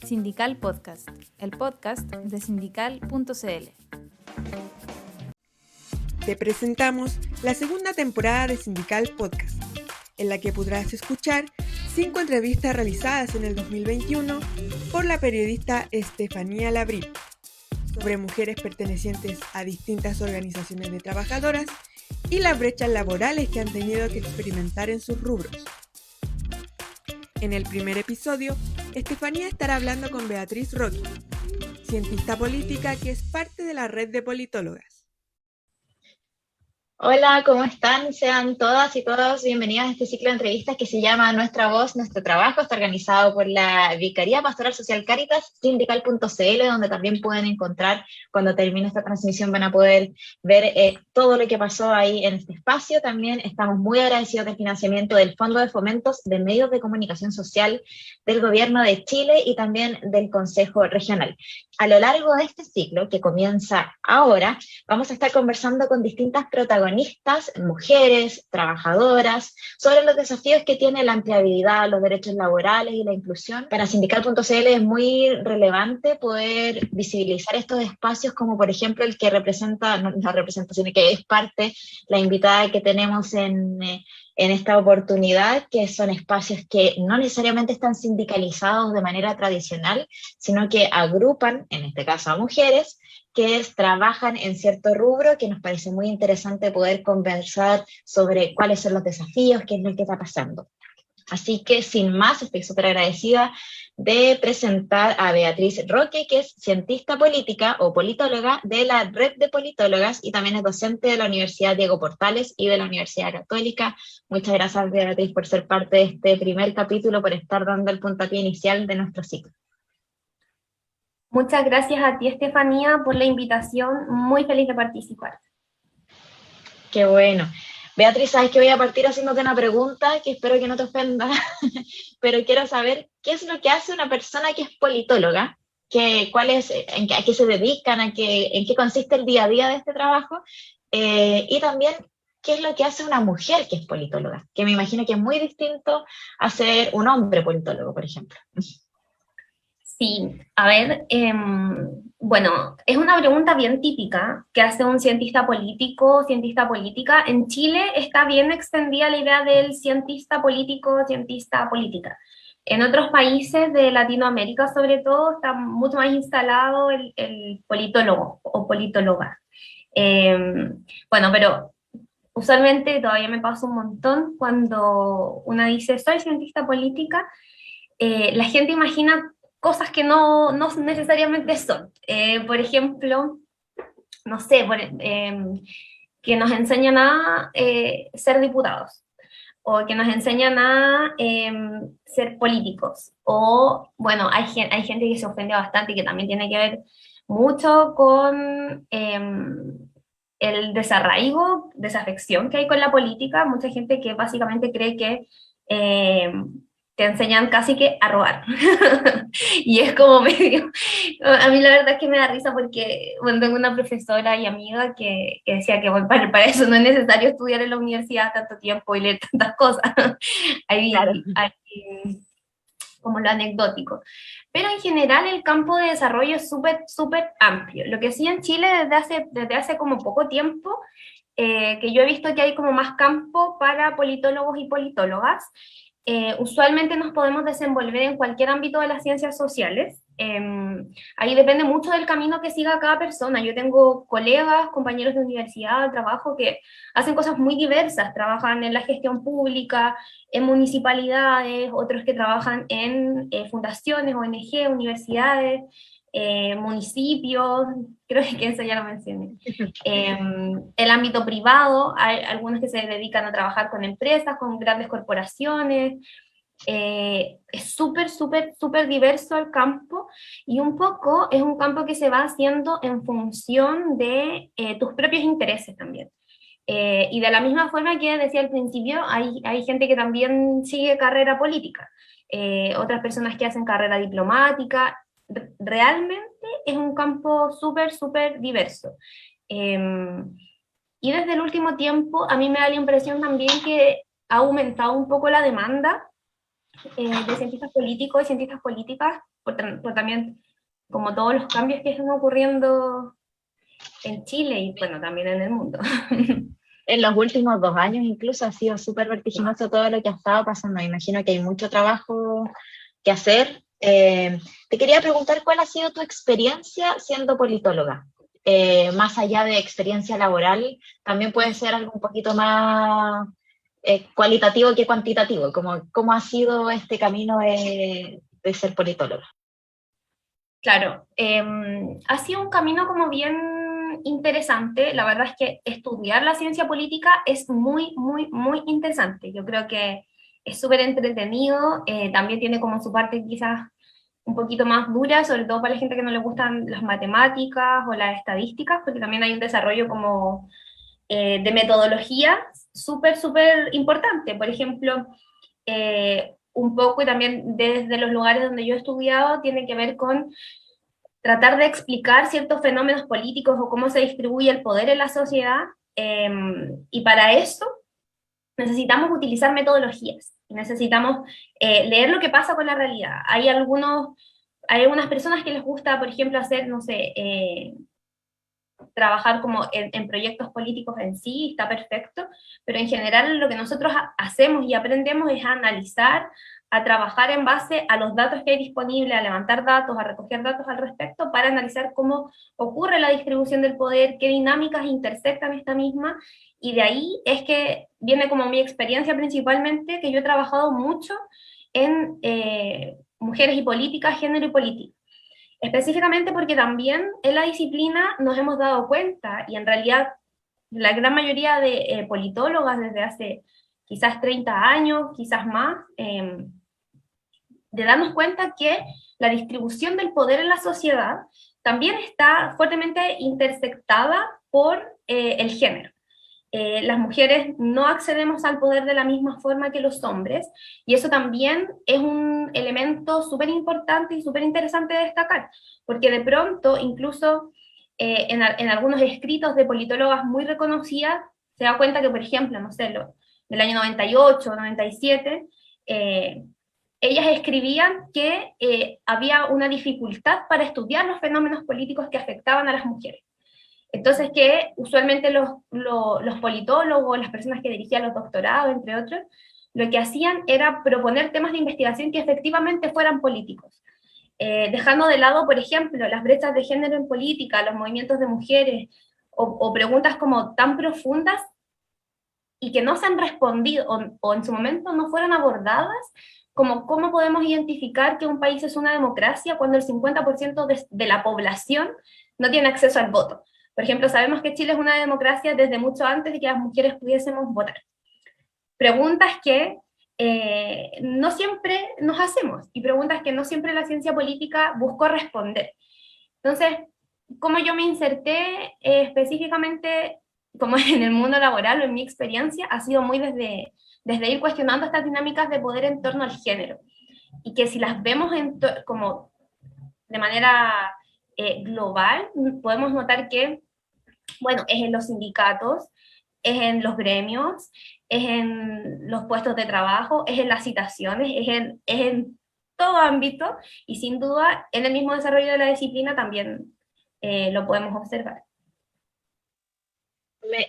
Sindical Podcast, el podcast de sindical.cl. Te presentamos la segunda temporada de Sindical Podcast, en la que podrás escuchar 5 entrevistas realizadas en el 2021 por la periodista Estefanía Labrín sobre mujeres pertenecientes a distintas organizaciones de trabajadoras y las brechas laborales que han tenido que experimentar en sus rubros. En el primer episodio, Estefanía estará hablando con Beatriz Roque, cientista política que es parte de la red de politólogas. Hola, ¿cómo están? Sean todas y todos bienvenidas a este ciclo de entrevistas que se llama Nuestra Voz, Nuestro Trabajo. Está organizado por la Vicaría Pastoral Social Cáritas, sindical.cl, donde también pueden encontrar, cuando termine esta transmisión, van a poder ver todo lo que pasó ahí en este espacio. También estamos muy agradecidos del financiamiento del Fondo de Fomentos de Medios de Comunicación Social del Gobierno de Chile y también del Consejo Regional. A lo largo de este ciclo, que comienza ahora, vamos a estar conversando con distintas protagonistas, mujeres, trabajadoras, sobre los desafíos que tiene la empleabilidad, los derechos laborales y la inclusión. Para sindical.cl es muy relevante poder visibilizar estos espacios, como por ejemplo el que representa, no representa, sino que es parte, la invitada que tenemos en esta oportunidad, que son espacios que no necesariamente están sindicalizados de manera tradicional, sino que agrupan, en este caso a mujeres, que trabajan en cierto rubro, que nos parece muy interesante poder conversar sobre cuáles son los desafíos, qué es lo que está pasando. Así que, sin más, estoy súper agradecida de presentar a Beatriz Roque, que es cientista política o politóloga de la Red de Politólogas y también es docente de la Universidad Diego Portales y de la Universidad Católica. Muchas gracias, Beatriz, por ser parte de este primer capítulo, por estar dando el puntapié inicial de nuestro ciclo. Muchas gracias a ti, Estefanía, por la invitación. Muy feliz de participar. Qué bueno. Beatriz, sabes que voy a partir haciéndote una pregunta que espero que no te ofenda, pero quiero saber qué es lo que hace una persona que es politóloga, a qué se dedican, en qué consiste el día a día de este trabajo, y también qué es lo que hace una mujer que es politóloga, que me imagino que es muy distinto a ser un hombre politólogo, por ejemplo. Sí, a ver, bueno, es una pregunta bien típica que hace un cientista político, cientista política. En Chile está bien extendida la idea del cientista político, cientista política. En otros países de Latinoamérica, sobre todo, está mucho más instalado el politólogo o politóloga. Bueno, pero usualmente todavía me pasa un montón cuando una dice soy cientista política, la gente imagina cosas que no necesariamente son. Por ejemplo, no sé, que nos enseñan a ser diputados, o que nos enseñan a ser políticos, o, bueno, hay gente que se ofende bastante y que también tiene que ver mucho con el desarraigo, desafección que hay con la política, mucha gente que básicamente cree que te enseñan casi que a robar. Y es como medio... A mí la verdad es que me da risa porque, bueno, tengo una profesora y amiga que decía que bueno, para eso no es necesario estudiar en la universidad tanto tiempo y leer tantas cosas. Hay como lo anecdótico. Pero en general el campo de desarrollo es súper amplio. Lo que sí en Chile desde hace como poco tiempo, que yo he visto que hay como más campo para politólogos y politólogas. Usualmente nos podemos desenvolver en cualquier ámbito de las ciencias sociales. Ahí depende mucho del camino que siga cada persona. Yo tengo colegas, compañeros de universidad, de trabajo, que hacen cosas muy diversas. Trabajan en la gestión pública, en municipalidades, otros que trabajan en fundaciones, ONG, universidades, municipios, creo que eso ya lo mencioné. El ámbito privado, hay algunos que se dedican a trabajar con empresas, con grandes corporaciones. Es súper diverso el campo, y un poco es un campo que se va haciendo en función de tus propios intereses también. Y de la misma forma que decía al principio, hay gente que también sigue carrera política, otras personas que hacen carrera diplomática. Realmente es un campo súper diverso. Y desde el último tiempo a mí me da la impresión también que ha aumentado un poco la demanda de cientistas políticos y cientistas políticas, por también como todos los cambios que están ocurriendo en Chile y bueno, también en el mundo. En los últimos 2 años incluso ha sido súper vertiginoso todo lo que ha estado pasando. Me imagino que hay mucho trabajo que hacer. Te quería preguntar cuál ha sido tu experiencia siendo politóloga. Más allá de experiencia laboral, también puede ser algo un poquito más cualitativo que cuantitativo. ¿Cómo ha sido este camino de ser politóloga? Claro, ha sido un camino como bien interesante. La verdad es que estudiar la ciencia política es muy, muy, muy interesante. Yo creo que es súper entretenido, también tiene como su parte quizás un poquito más dura, sobre todo para la gente que no le gustan las matemáticas o las estadísticas, porque también hay un desarrollo como de metodología súper, súper importante. Por ejemplo, un poco, y también desde los lugares donde yo he estudiado, tiene que ver con tratar de explicar ciertos fenómenos políticos o cómo se distribuye el poder en la sociedad, y para eso necesitamos utilizar metodologías, necesitamos leer lo que pasa con la realidad. Hay algunas personas que les gusta, por ejemplo, hacer, no sé, trabajar como en proyectos políticos en sí, está perfecto, pero en general lo que nosotros hacemos y aprendemos es a analizar, a trabajar en base a los datos que hay disponibles, a levantar datos, a recoger datos al respecto, para analizar cómo ocurre la distribución del poder, qué dinámicas intersectan esta misma, y de ahí es que viene como mi experiencia principalmente, que yo he trabajado mucho en mujeres y política, género y política. Específicamente porque también en la disciplina nos hemos dado cuenta, y en realidad la gran mayoría de politólogas desde hace quizás 30 años, quizás más, de darnos cuenta que la distribución del poder en la sociedad también está fuertemente intersectada por el género. Las mujeres no accedemos al poder de la misma forma que los hombres, y eso también es un elemento súper importante y súper interesante de destacar, porque de pronto, incluso en algunos escritos de politólogas muy reconocidas, se da cuenta que, por ejemplo, no sé, del año 98 o 97, ellas escribían que había una dificultad para estudiar los fenómenos políticos que afectaban a las mujeres. Entonces, que usualmente los politólogos, las personas que dirigían los doctorados, entre otros, lo que hacían era proponer temas de investigación que efectivamente fueran políticos, dejando de lado, por ejemplo, las brechas de género en política, los movimientos de mujeres, o preguntas como tan profundas y que no se han respondido, o en su momento no fueron abordadas, como cómo podemos identificar que un país es una democracia cuando el 50% de la población no tiene acceso al voto. Por ejemplo, sabemos que Chile es una democracia desde mucho antes de que las mujeres pudiésemos votar. Preguntas que no siempre nos hacemos, y preguntas que no siempre la ciencia política buscó responder. Entonces, ¿cómo yo me inserté específicamente como en el mundo laboral o en mi experiencia? Ha sido muy desde ir cuestionando estas dinámicas de poder en torno al género, y que si las vemos como de manera global, podemos notar que, bueno, es en los sindicatos, es en los gremios, es en los puestos de trabajo, es en las citaciones, es en todo ámbito, y sin duda en el mismo desarrollo de la disciplina también lo podemos observar.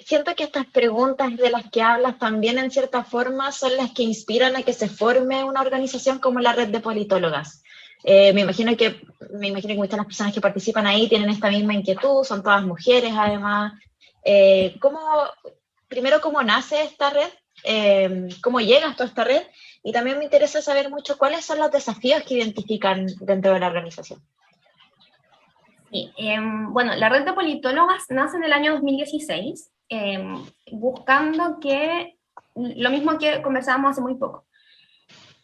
Siento que estas preguntas de las que hablas también en cierta forma son las que inspiran a que se forme una organización como la Red de Politólogas. Me imagino que muchas de las personas que participan ahí tienen esta misma inquietud, son todas mujeres además. Primero, ¿cómo nace esta red? ¿Cómo llegas tú a esta red? Y también me interesa saber mucho cuáles son los desafíos que identifican dentro de la organización. Sí, bueno, la Red de Politólogas nace en el año 2016, buscando lo mismo que conversábamos hace muy poco,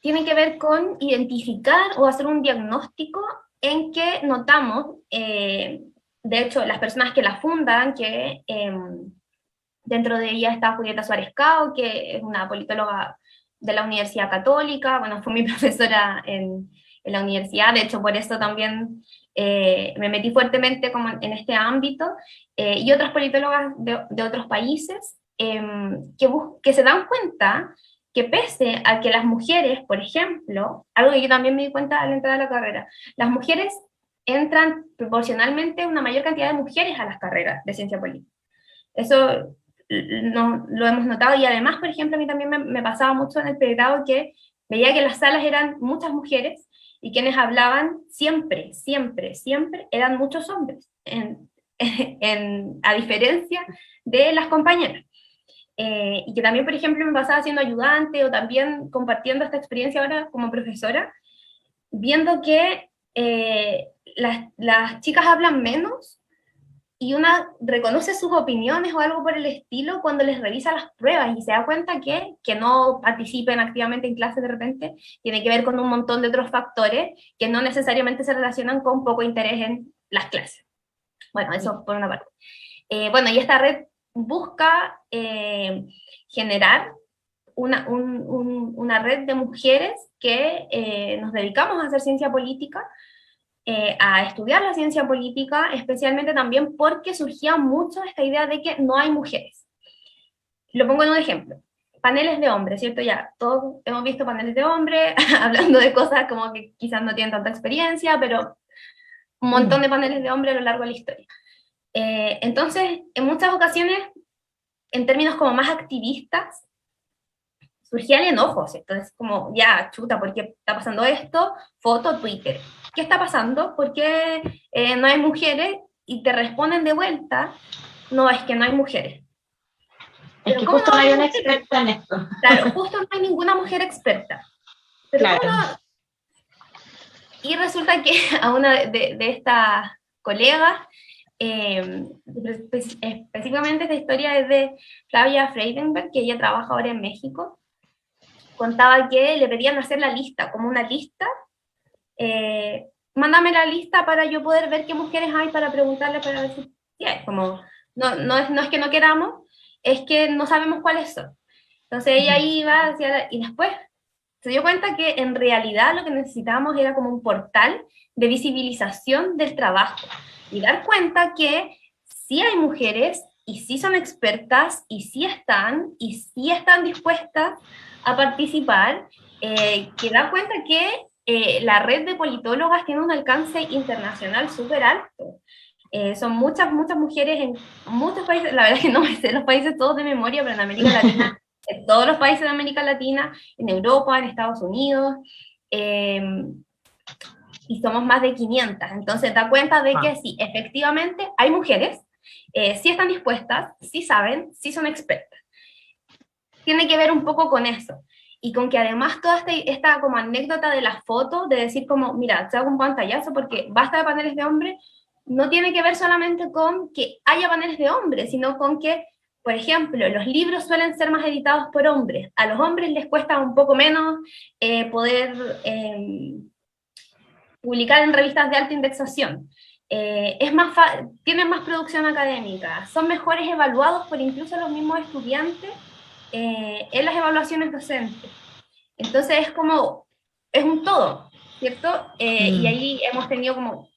tiene que ver con identificar o hacer un diagnóstico en que notamos, de hecho, las personas que la fundan, que dentro de ella está Julieta Suárez Cao, que es una politóloga de la Universidad Católica, bueno, fue mi profesora en la universidad, de hecho, por eso también me metí fuertemente como en este ámbito, y otras politólogas de otros países que se dan cuenta que pese a que las mujeres, por ejemplo, algo que yo también me di cuenta al entrar a la carrera, las mujeres entran proporcionalmente una mayor cantidad de mujeres a las carreras de ciencia política. Eso no, lo hemos notado, y además, por ejemplo, a mí también me pasaba mucho en el pregrado que veía que en las salas eran muchas mujeres y quienes hablaban siempre eran muchos hombres, a diferencia de las compañeras. Y que también, por ejemplo, me pasaba siendo ayudante o también compartiendo esta experiencia ahora como profesora, viendo que las chicas hablan menos y una reconoce sus opiniones o algo por el estilo cuando les revisa las pruebas y se da cuenta que no participen activamente en clases de repente tiene que ver con un montón de otros factores que no necesariamente se relacionan con poco interés en las clases. Bueno, eso por una parte. Bueno, y esta red busca generar una red de mujeres que nos dedicamos a hacer ciencia política, a estudiar la ciencia política, especialmente también porque surgía mucho esta idea de que no hay mujeres. Lo pongo en un ejemplo. Paneles de hombres, ¿cierto? Ya, todos hemos visto paneles de hombres, hablando de cosas como que quizás no tienen tanta experiencia, pero un montón de paneles de hombres a lo largo de la historia. Entonces, en muchas ocasiones, en términos como más activistas, surgía el enojo, ¿cierto? Entonces, como, ya, chuta, ¿por qué está pasando esto? Foto, Twitter. ¿Qué está pasando? ¿Por qué no hay mujeres? Y te responden de vuelta, no, es que no hay mujeres. Es que justo no hay una experta en esto. Claro, justo no hay ninguna mujer experta. Pero claro. Y resulta que a una de estas colegas, específicamente esta historia es de Flavia Freidenberg, que ella trabaja ahora en México, contaba que le pedían hacer la lista, como una lista, mándame la lista para yo poder ver qué mujeres hay para preguntarle para ver si hay, como, no es que no queramos, es que no sabemos cuáles son. Entonces ella iba, y después se dio cuenta que en realidad lo que necesitábamos era como un portal de visibilización del trabajo, y dar cuenta que sí hay mujeres, y sí son expertas, y sí están dispuestas a participar, que da cuenta que la red de politólogas tiene un alcance internacional súper alto. Son muchas mujeres en muchos países, la verdad es que no me sé los países todos de memoria, pero en América Latina, en todos los países de América Latina, en Europa, en Estados Unidos, y somos más de 500, entonces da cuenta de que sí, efectivamente hay mujeres, sí están dispuestas, sí saben, sí son expertas. Tiene que ver un poco con eso, y con que además toda esta como anécdota de las fotos, de decir como, mira, te hago un pantallazo porque basta de paneles de hombres, no tiene que ver solamente con que haya paneles de hombres, sino con que, por ejemplo, los libros suelen ser más editados por hombres, a los hombres les cuesta un poco menos poder publicar en revistas de alta indexación, tienen más producción académica, son mejores evaluados por incluso los mismos estudiantes en las evaluaciones docentes. Entonces es un todo, ¿cierto? Y ahí hemos tenido como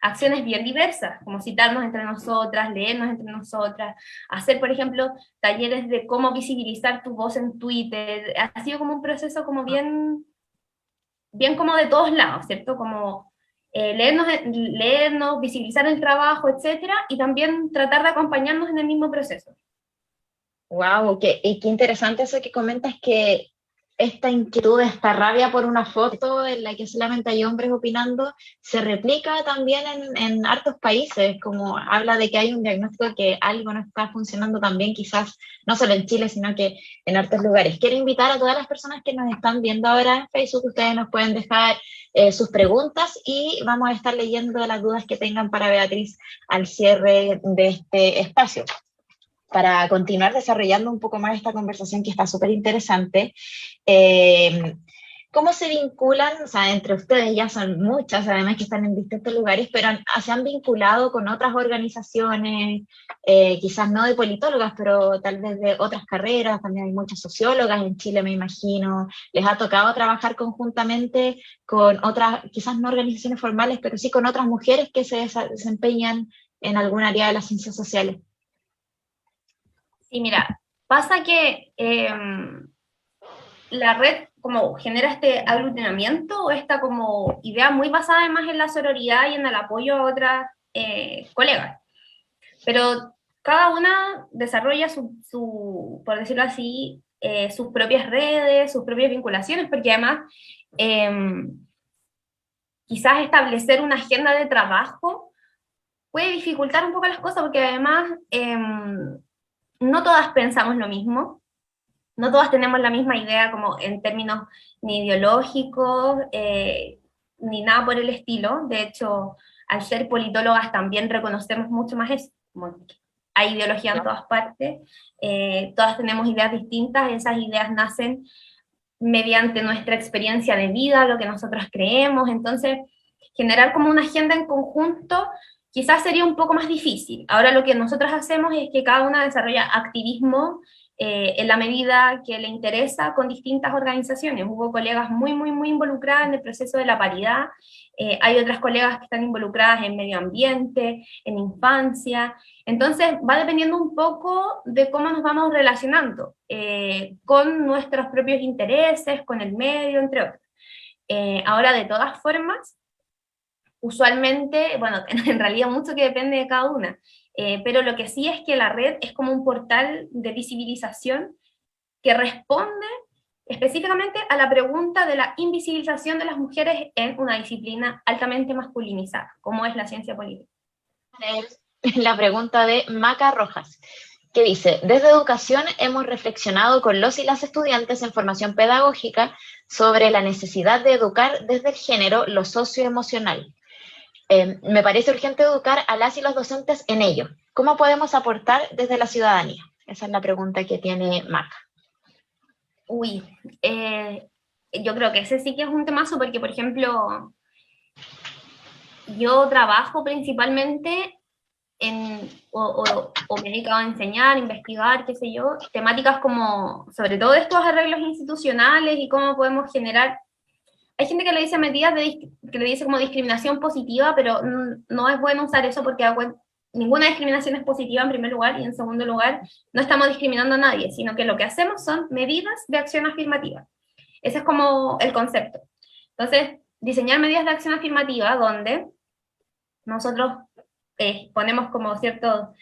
acciones bien diversas, como citarnos entre nosotras, leernos entre nosotras, hacer, por ejemplo, talleres de cómo visibilizar tu voz en Twitter. Ha sido como un proceso como bien como de todos lados, ¿cierto? Como leernos, visibilizar el trabajo, etcétera, y también tratar de acompañarnos en el mismo proceso. Wow, qué interesante eso que comentas, que esta inquietud, esta rabia por una foto en la que solamente hay hombres opinando, se replica también en hartos países, como habla de que hay un diagnóstico que algo no está funcionando también, quizás no solo en Chile, sino que en hartos lugares. Quiero invitar a todas las personas que nos están viendo ahora en Facebook, ustedes nos pueden dejar sus preguntas y vamos a estar leyendo las dudas que tengan para Beatriz al cierre de este espacio. Para continuar desarrollando un poco más esta conversación que está súper interesante, ¿cómo se vinculan? O sea, entre ustedes ya son muchas, además que están en distintos lugares, pero se han vinculado con otras organizaciones, quizás no de politólogas, pero tal vez de otras carreras. También hay muchas sociólogas en Chile, me imagino. ¿Les ha tocado trabajar conjuntamente con otras, quizás no organizaciones formales, pero sí con otras mujeres que se desempeñan en algún área de las ciencias sociales? Sí, mira, pasa que la red como genera este aglutinamiento o esta como idea muy basada más en la sororidad y en el apoyo a otras colegas. Pero cada una desarrolla por decirlo así, sus propias redes, sus propias vinculaciones, porque además quizás establecer una agenda de trabajo puede dificultar un poco las cosas, porque además no todas pensamos lo mismo, no todas tenemos la misma idea como en términos ni ideológicos, ni nada por el estilo. De hecho, al ser politólogas también reconocemos mucho más eso, como que hay ideología en todas partes, todas tenemos ideas distintas, esas ideas nacen mediante nuestra experiencia de vida, lo que nosotros creemos, entonces generar como una agenda en conjunto quizás sería un poco más difícil. Ahora lo que nosotros hacemos es que cada una desarrolla activismo en la medida que le interesa con distintas organizaciones. Hubo colegas muy involucradas en el proceso de la paridad, hay otras colegas que están involucradas en medio ambiente, en infancia, entonces va dependiendo un poco de cómo nos vamos relacionando con nuestros propios intereses, con el medio, entre otros. Ahora, de todas formas, usualmente, bueno, en realidad mucho que depende de cada una, pero lo que sí es que la red es como un portal de visibilización que responde específicamente a la pregunta de la invisibilización de las mujeres en una disciplina altamente masculinizada, como es la ciencia política. La pregunta de Maca Rojas, que dice: desde educación hemos reflexionado con los y las estudiantes en formación pedagógica sobre la necesidad de educar desde el género lo socioemocional. Me parece urgente educar a las y los docentes en ello. ¿Cómo podemos aportar desde la ciudadanía? Esa es la pregunta que tiene Maca. Yo creo que ese sí que es un temazo, porque, por ejemplo, yo trabajo principalmente o me he dedicado a enseñar, investigar, qué sé yo, temáticas como, sobre todo estos arreglos institucionales y cómo podemos generar. Hay gente que le dice que le dice como discriminación positiva, pero no es bueno usar eso porque ninguna discriminación es positiva en primer lugar, y en segundo lugar, no estamos discriminando a nadie, sino que lo que hacemos son medidas de acción afirmativa. Ese es como el concepto. Entonces, diseñar medidas de acción afirmativa donde nosotros ponemos como cierta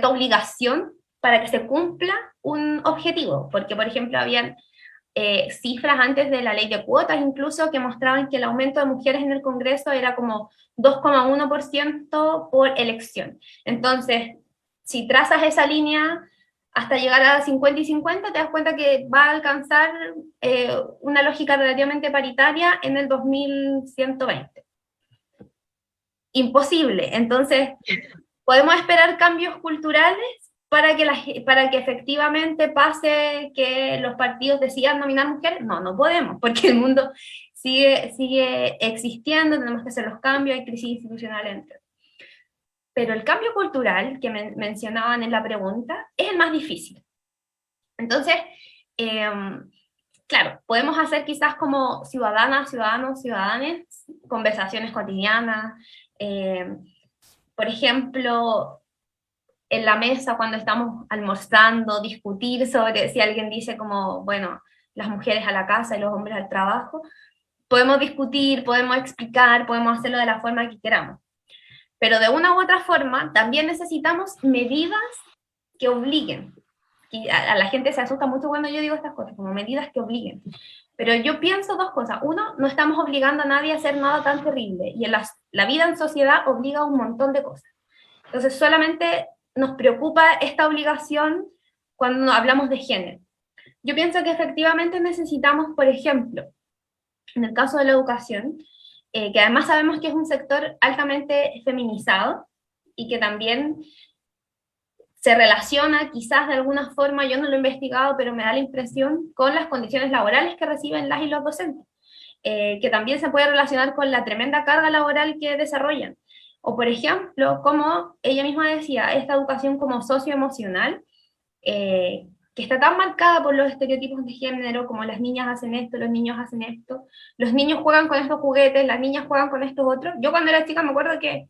obligación para que se cumpla un objetivo, porque, por ejemplo, habían cifras antes de la ley de cuotas incluso que mostraban que el aumento de mujeres en el Congreso era como 2,1% por elección. Entonces, si trazas esa línea hasta llegar a 50 y 50, te das cuenta que va a alcanzar una lógica relativamente paritaria en el 2120. Imposible. Entonces, ¿podemos esperar cambios culturales para que efectivamente pase que los partidos decidan nominar mujeres? No podemos, porque el mundo sigue existiendo, tenemos que hacer los cambios, hay crisis institucional entre. Pero el cambio cultural que mencionaban en la pregunta es el más difícil. Entonces, claro, podemos hacer quizás como ciudadanas, ciudadanos, ciudadanes, conversaciones cotidianas, por ejemplo, en la mesa cuando estamos almorzando, discutir sobre si alguien dice como, bueno, las mujeres a la casa y los hombres al trabajo, podemos discutir, podemos explicar, podemos hacerlo de la forma que queramos. Pero de una u otra forma también necesitamos medidas que obliguen. Y a la gente se asusta mucho cuando yo digo estas cosas, como medidas que obliguen. Pero yo pienso dos cosas. Uno, no estamos obligando a nadie a hacer nada tan terrible. Y la vida en sociedad obliga a un montón de cosas. Entonces solamente nos preocupa esta obligación cuando hablamos de género. Yo pienso que efectivamente necesitamos, por ejemplo, en el caso de la educación, que además sabemos que es un sector altamente feminizado y que también se relaciona quizás de alguna forma, yo no lo he investigado, pero me da la impresión, con las condiciones laborales que reciben las y los docentes, que también se puede relacionar con la tremenda carga laboral que desarrollan. O, por ejemplo, como ella misma decía, esta educación como socioemocional, que está tan marcada por los estereotipos de género, como las niñas hacen esto, los niños hacen esto, los niños juegan con estos juguetes, las niñas juegan con estos otros. Yo cuando era chica me acuerdo que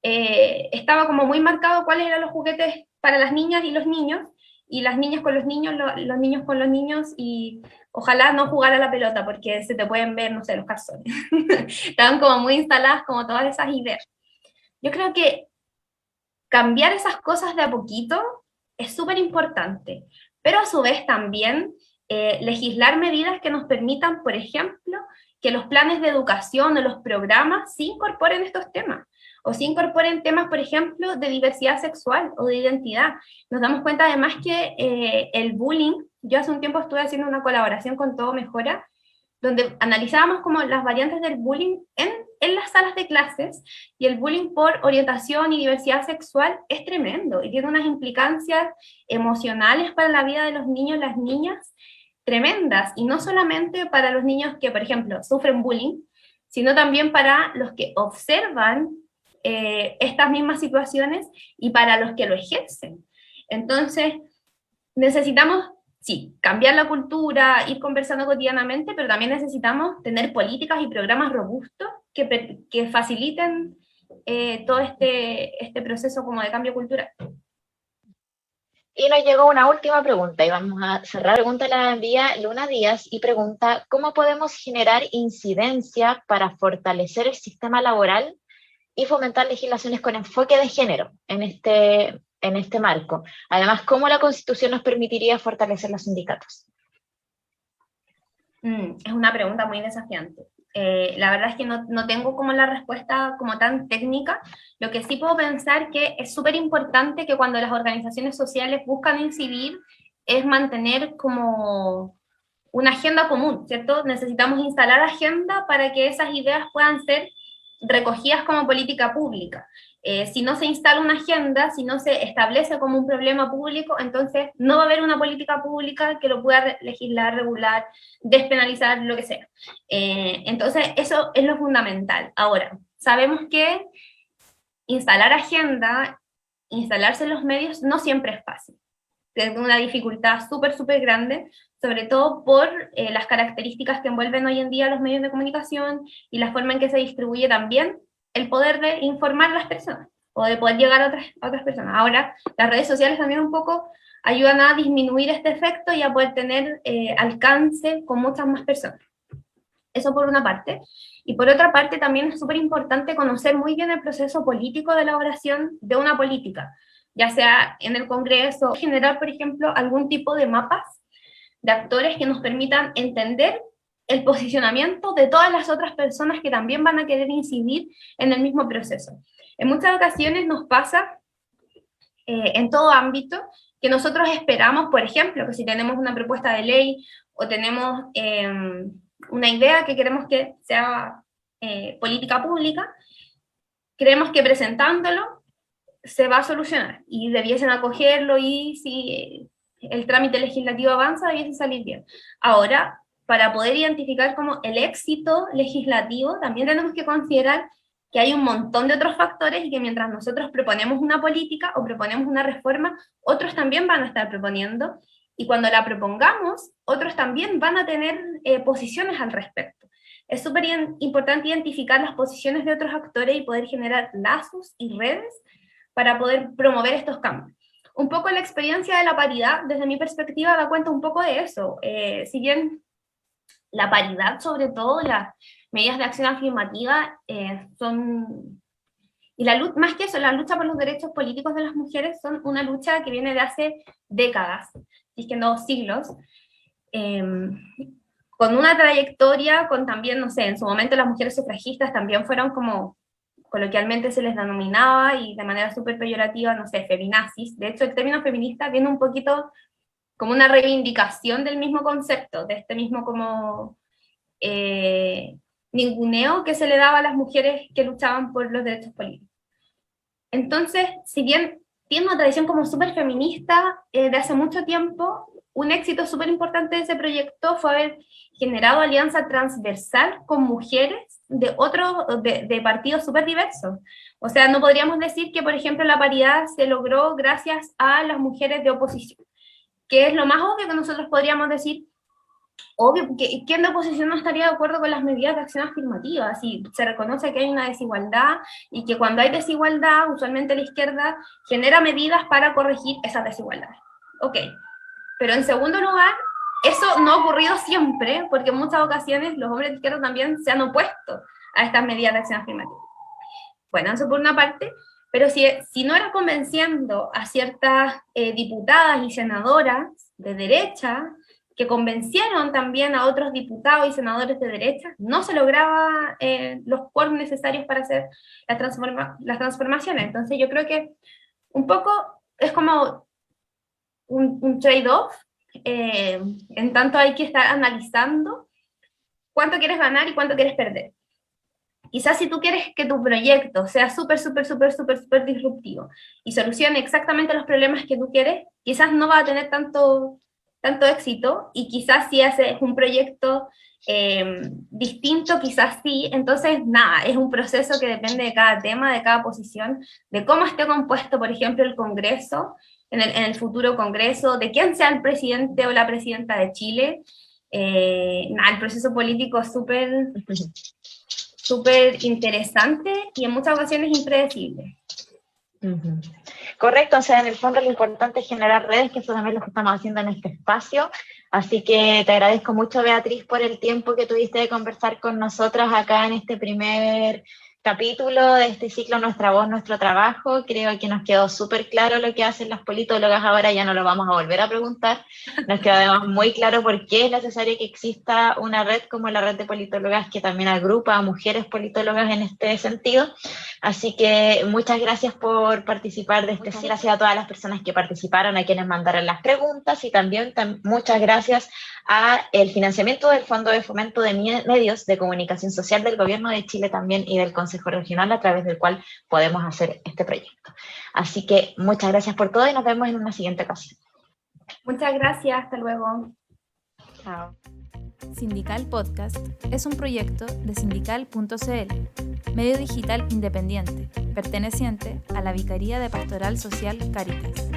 estaba como muy marcado cuáles eran los juguetes para las niñas y los niños, y las niñas con los niños con los niños, y ojalá no jugar a la pelota porque se te pueden ver, no sé, los calzones. Estaban como muy instaladas como todas esas ideas. Yo creo que cambiar esas cosas de a poquito es súper importante, pero a su vez también legislar medidas que nos permitan, por ejemplo, que los planes de educación o los programas sí incorporen estos temas, o sí incorporen temas, por ejemplo, de diversidad sexual o de identidad. Nos damos cuenta además que el bullying, yo hace un tiempo estuve haciendo una colaboración con Todo Mejora, donde analizábamos como las variantes del bullying en las salas de clases, y el bullying por orientación y diversidad sexual es tremendo, y tiene unas implicancias emocionales para la vida de los niños y las niñas tremendas, y no solamente para los niños que, por ejemplo, sufren bullying, sino también para los que observan estas mismas situaciones y para los que lo ejercen. Entonces, necesitamos, sí, cambiar la cultura, ir conversando cotidianamente, pero también necesitamos tener políticas y programas robustos que faciliten todo este proceso como de cambio cultural. Y nos llegó una última pregunta y vamos a cerrar. La pregunta la envía Luna Díaz y pregunta: ¿cómo podemos generar incidencia para fortalecer el sistema laboral y fomentar legislaciones con enfoque de género en este marco? Además, ¿cómo la Constitución nos permitiría fortalecer los sindicatos? Es una pregunta muy desafiante. La verdad es que no tengo como la respuesta como tan técnica. Lo que sí puedo pensar que es súper importante que cuando las organizaciones sociales buscan incidir es mantener como una agenda común, ¿cierto? Necesitamos instalar agenda para que esas ideas puedan ser recogidas como política pública. Si no se instala una agenda, si no se establece como un problema público, entonces no va a haber una política pública que lo pueda legislar, regular, despenalizar, lo que sea. Entonces eso es lo fundamental. Ahora, sabemos que instalar agenda, instalarse en los medios, no siempre es fácil. Es una dificultad súper grande, sobre todo por las características que envuelven hoy en día los medios de comunicación y la forma en que se distribuye también el poder de informar a las personas o de poder llegar a otras personas. Ahora, las redes sociales también un poco ayudan a disminuir este efecto y a poder tener alcance con muchas más personas. Eso por una parte. Y por otra parte, también es súper importante conocer muy bien el proceso político de elaboración de una política, ya sea en el Congreso, generar, por ejemplo, algún tipo de mapas de actores que nos permitan entender el posicionamiento de todas las otras personas que también van a querer incidir en el mismo proceso. En muchas ocasiones nos pasa, en todo ámbito, que nosotros esperamos, por ejemplo, que si tenemos una propuesta de ley o tenemos una idea que queremos que sea política pública, creemos que presentándolo se va a solucionar y debiesen acogerlo, y si el trámite legislativo avanza, debiese salir bien. Ahora, para poder identificar como el éxito legislativo, también tenemos que considerar que hay un montón de otros factores y que mientras nosotros proponemos una política o proponemos una reforma, otros también van a estar proponiendo, y cuando la propongamos, otros también van a tener posiciones al respecto. Es súper importante identificar las posiciones de otros actores y poder generar lazos y redes para poder promover estos cambios. Un poco la experiencia de la paridad, desde mi perspectiva, da cuenta un poco de eso. Si bien la paridad, sobre todo las medidas de acción afirmativa, son... Y más que eso, la lucha por los derechos políticos de las mujeres son una lucha que viene de hace décadas, si es que no siglos, con una trayectoria, con también, no sé, en su momento las mujeres sufragistas también fueron como, coloquialmente se les denominaba, y de manera súper peyorativa, no sé, feminazis. De hecho, el término feminista viene un poquito como una reivindicación del mismo concepto, de este mismo como ninguneo que se le daba a las mujeres que luchaban por los derechos políticos. Entonces, si bien tiene una tradición como súper feminista de hace mucho tiempo, un éxito súper importante de ese proyecto fue haber generado alianza transversal con mujeres de partidos súper diversos. O sea, no podríamos decir que, por ejemplo, la paridad se logró gracias a las mujeres de oposición, que es lo más obvio que nosotros podríamos decir. Obvio, ¿quién de oposición no estaría de acuerdo con las medidas de acción afirmativa? Si se reconoce que hay una desigualdad y que cuando hay desigualdad, usualmente la izquierda genera medidas para corregir esas desigualdades. Ok, pero en segundo lugar, eso no ha ocurrido siempre, porque en muchas ocasiones los hombres de izquierda también se han opuesto a estas medidas de acción afirmativa. Bueno, eso por una parte, pero si no era convenciendo a ciertas diputadas y senadoras de derecha, que convencieron también a otros diputados y senadores de derecha, no se lograba los quórum necesarios para hacer las transformaciones. Entonces yo creo que un poco es como un trade-off, en tanto hay que estar analizando cuánto quieres ganar y cuánto quieres perder. Quizás si tú quieres que tu proyecto sea súper disruptivo y solucione exactamente los problemas que tú quieres, quizás no va a tener tanto éxito, y quizás si haces un proyecto distinto, quizás sí. Entonces, nada, es un proceso que depende de cada tema, de cada posición, de cómo esté compuesto, por ejemplo, el Congreso, en el futuro Congreso, de quién sea el presidente o la presidenta de Chile. El proceso político es súper interesante y en muchas ocasiones impredecible. Correcto, o sea, en el fondo lo importante es generar redes, que eso también es lo que estamos haciendo en este espacio. Así que te agradezco mucho, Beatriz, por el tiempo que tuviste de conversar con nosotras acá en este primer capítulo de este ciclo Nuestra Voz, Nuestro Trabajo. Creo que nos quedó súper claro lo que hacen las politólogas ahora, ya no lo vamos a volver a preguntar. Nos quedó además muy claro por qué es necesario que exista una red como la red de politólogas que también agrupa a mujeres politólogas en este sentido. Así que muchas gracias por participar de este ciclo. Gracias a todas las personas que participaron, a quienes mandaron las preguntas, y también muchas gracias a el financiamiento del Fondo de Fomento de Medios de Comunicación Social del Gobierno de Chile también y del Consejo Regional, a través del cual podemos hacer este proyecto. Así que muchas gracias por todo y nos vemos en una siguiente ocasión. Muchas gracias, hasta luego. Chao. Sindical Podcast es un proyecto de sindical.cl, medio digital independiente, perteneciente a la Vicaría de Pastoral Social Cáritas.